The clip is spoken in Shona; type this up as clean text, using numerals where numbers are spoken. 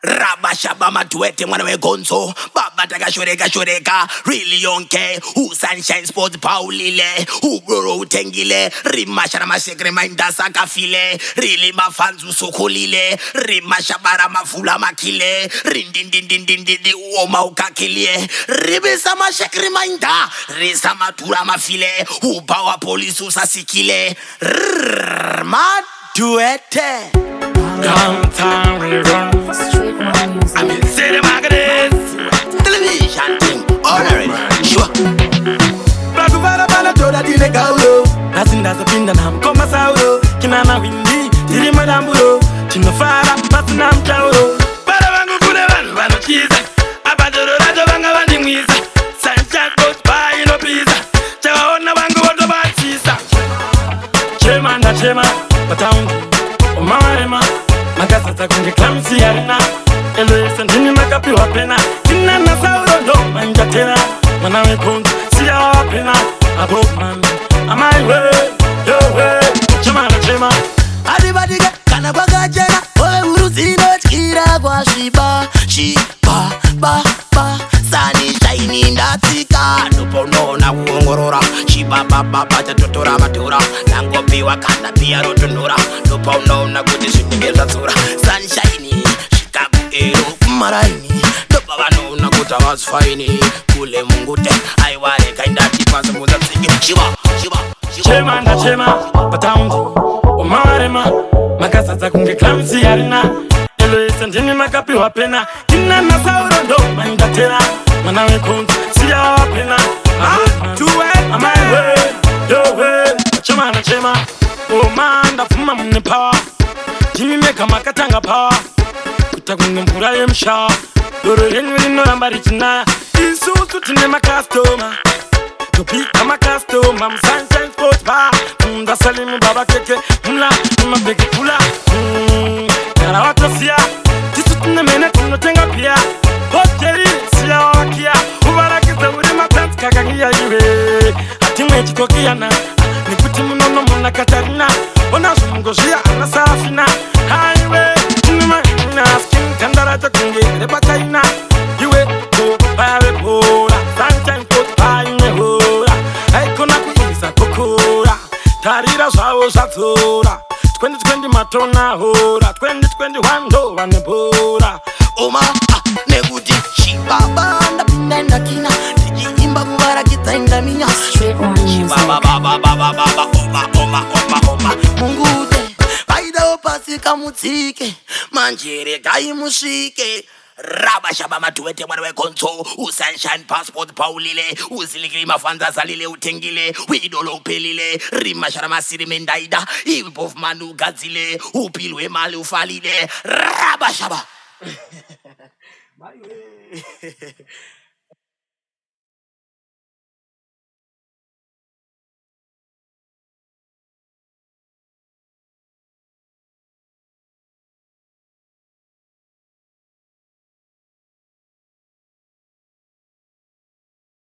Rabashaba matuete mwana we gonzo baba taka shoreka really yonke who sunshine sports paulile who goro utengile rimashara masekre mainda sakafile really mafanzu sokolile rimashabara mafula makile rindindindindindi uoma ukakilie ribisa masekre mainda risa matura mafile ubawa polisi usasikile matuete downtown we run. I mean, say the market television thing, already. Sure. Bagu bara bala toda dile kaulo. Nasinda zapinda na mkoma saulo. Kinana windi, tiri madambulo. Chino fara, pasina mchauro. Bara wangu kule wanu chiza. Abadoro rajo wanga wandi mwiza. Sunshine goes by no pizza. Chawa ona wangu wodo bachisa. Chema na chema, bataungu. Omarema, makasa takunge klamsi yarina. Eloisa ndini makapi wapena. Kina na sauro do manja tena. Manawe kundu siya wapena. Above man, am I way, your way. Chema na chema. Adibadiga kana baga jena. Oe uruzino chikira kwa shiba. Shiba, ba. Sani shiny ndatika. Nupo nona uongorora. Shiba ba chatotora matura. Nango biwa kana pia rotunura. Nupo nona kuti shunimeza tura. Sunshiny. Ero kumaraini doba vanona kuti avazfaini kule mungute aiware kaindati pasi muza msiki chema na chema pataundi omarema makasa takunge klamsi yarina Eloisa ndini makapi wapena kina na sauro ndo maindatera manawe kundu siya wapena amaiwe yowe chema na chema omanda fuma mune power Jimmy meka makatanga power Takunge mpura yemsha Doro renwili no rambari china Isusu tine makastoma Topika makastoma Sunshine sports bar Munda salimu baba keke Mula, mabeke kula Yara watu siya Tisu tine mene tunotenga pia Hoteli siya wakia Ubarakita uri matanti kakagia iwe Atimwe chikokia na Nikuti munono muna katarina Ona sumungoshia anasafina Highway Skin kandaraja kunge repata ina Iwe ko bawe pora Sunshine coat paine hora Haikona kuiza kokora Tarira zwawo zatora 2020 matona hora 2021 do vanebora Oma neguti shibaba Ndapinda kina Tiki imba kubara kita inda minya Shibaba Oma Mungute Baida opasi kamutsike Manjere kai musike Rabashaba matuete mwana we konso Sunshine passport paulile Uzilikili mafanza salile utengile Widolo upelile Rimashara masiri mendaida Iwipof manu gazile Upilwe mali ufalile Rabashaba Bye.